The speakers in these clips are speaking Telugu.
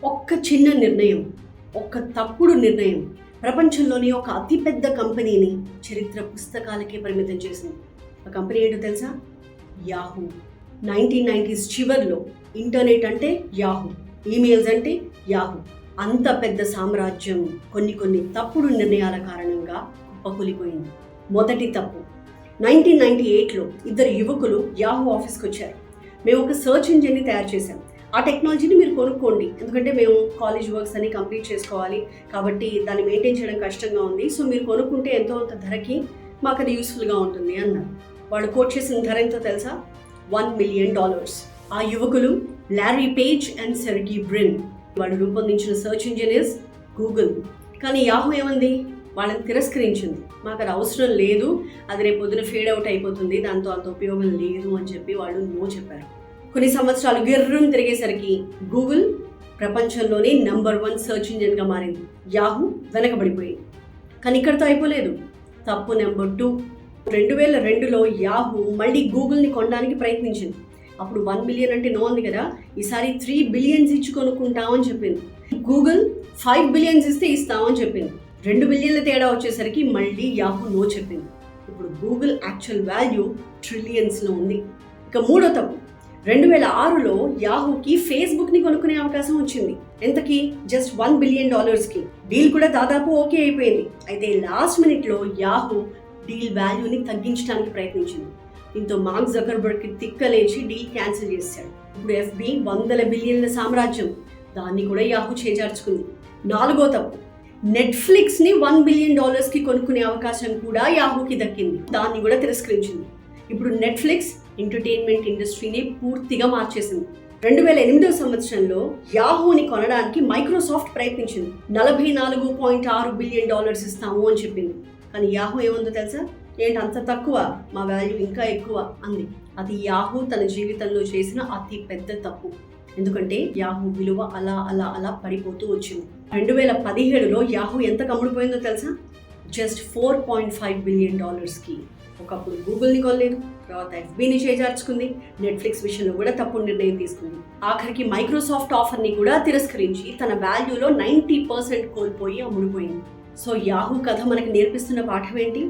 ఒక్క చిన్న నిర్ణయం, ఒక్క తప్పుడు నిర్ణయం ప్రపంచంలోని ఒక అతిపెద్ద కంపెనీని చరిత్ర పుస్తకాలకే పరిమితం చేసింది. ఆ కంపెనీ ఏంటో తెలుసా? యాహూ. 1990s చివర్లో ఇంటర్నెట్ అంటే యాహూ, ఈమెయిల్స్ అంటే యాహూ. అంత పెద్ద సామ్రాజ్యం కొన్ని తప్పుడు నిర్ణయాల కారణంగా కుప్పకూలిపోయింది. మొదటి తప్పు, 1998లో ఇద్దరు యువకులు యాహూ ఆఫీస్కి వచ్చారు. మేము ఒక సర్చ్ ఇంజిన్ని తయారు చేశాం. ఆ టెక్నాలజీని మీరు కొనుక్కోండి, ఎందుకంటే మేము కాలేజ్ వర్క్స్ అన్ని కంప్లీట్ చేసుకోవాలి కాబట్టి దాన్ని మెయింటైన్ చేయడం కష్టంగా ఉంది. సో మీరు కొనుక్కుంటే ఎంతో అంత ధరకి మాకు అది యూస్ఫుల్గా ఉంటుంది అన్నారు. వాళ్ళు కోట్ చేసిన ధర ఎంతో తెలుసా? $1 million. ఆ యువకులు Larry Page and Sergei Brin. వాళ్ళు రూపొందించిన సర్చ్ ఇంజిన్ ఇస్ గూగుల్. కానీ యాహూ ఏమంది? వాళ్ళని తిరస్కరించింది. మాకు అది అవసరం లేదు, అది రేపు పొద్దున ఫేడ్ అవుట్ అయిపోతుంది, దాంతో అంత ఉపయోగం లేదు అని చెప్పి వాళ్ళు నో చెప్పారు. కొన్ని సంవత్సరాలు గిర్రం తిరిగేసరికి గూగుల్ ప్రపంచంలోనే నంబర్ 1 సర్చ్ ఇంజిన్గా మారింది. యాహూ వెనకబడిపోయింది. కానీ ఇక్కడితో అయిపోలేదు. తప్పు నెంబర్ 2, 2002లో యాహూ మళ్ళీ గూగుల్ని కొనడానికి ప్రయత్నించింది. అప్పుడు 1 బిలియన్ అంటే నో ఉంది కదా, ఈసారి 3 బిలియన్స్ ఇచ్చి కొనుక్కుంటామని చెప్పింది. గూగుల్ 5 బిలియన్స్ ఇస్తే ఇస్తామని చెప్పింది. 2 బిలియన్ల తేడా వచ్చేసరికి మళ్ళీ యాహూ నో చెప్పింది. ఇప్పుడు గూగుల్ యాక్చువల్ వాల్యూ ట్రిలియన్స్లో ఉంది. ఇక మూడో తప్పు, 2006లో యాహూకి ఫేస్బుక్ని కొనుక్కునే అవకాశం వచ్చింది. ఎంతకి? Just $1 billion. డీల్ కూడా దాదాపు ఓకే అయిపోయింది. అయితే లాస్ట్ మినిట్లో యాహూ డీల్ వాల్యూని తగ్గించడానికి ప్రయత్నించింది. దీంతో మార్క్ జకర్బర్గ్కి తిక్కలేచి డీల్ క్యాన్సిల్ చేశాడు. ఇప్పుడు FB 100 బిలియన్ల సామ్రాజ్యం, దాన్ని కూడా యాహూ చేజార్చుకుంది. నాలుగో తప్పు, నెట్ఫ్లిక్స్ని $1 బిలియన్ కొనుక్కునే అవకాశం కూడా యాహూకి దక్కింది. దాన్ని కూడా తిరస్కరించింది. ఇప్పుడు నెట్ఫ్లిక్స్ ఎంటర్టైన్మెంట్ ఇండస్ట్రీని పూర్తిగా మార్చేసింది. 2008 సంవత్సరంలో యాహూని కొనడానికి మైక్రోసాఫ్ట్ ప్రయత్నించింది. $44.6 బిలియన్ ఇస్తాము అని చెప్పింది. కానీ యాహూ ఏముందో తెలుసా? ఏంటి అంత తక్కువ, మా వాల్యూ ఇంకా ఎక్కువ అంది. అది యాహూ తన జీవితంలో చేసిన అతి పెద్ద తప్పు. ఎందుకంటే యాహూ విలువ అలా అలా అలా పడిపోతూ వచ్చింది. 2017లో యాహూ ఎంత కమ్ముడిపోయిందో తెలుసా? Just $4.5 billion. ఒకప్పుడు గూగుల్ని కొనలేదు, తర్వాత FBని చేజార్చుకుంది, నెట్ఫ్లిక్స్ విషయంలో కూడా తప్పుడు నిర్ణయం తీసుకుంది. ఆఖరికి మైక్రోసాఫ్ట్ ఆఫర్ని కూడా తిరస్కరించి తన వాల్యూలో 90% కోల్పోయి అమ్ముడిపోయింది. సో యాహూ కథ మనకి నేర్పిస్తున్న పాఠం ఏంటి?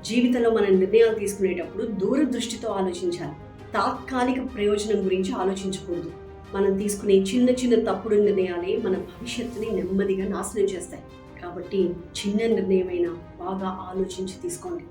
జీవితంలో మన నిర్ణయాలు తీసుకునేటప్పుడు దూరదృష్టితో ఆలోచించాలి. తాత్కాలిక ప్రయోజనం గురించి ఆలోచించకూడదు. మనం తీసుకునే చిన్న తప్పుడు నిర్ణయాలే మన భవిష్యత్తుని నెమ్మదిగా నాశనం చేస్తాయి. కాబట్టి చిన్న నిర్ణయమైనా బాగా ఆలోచించి తీసుకోండి.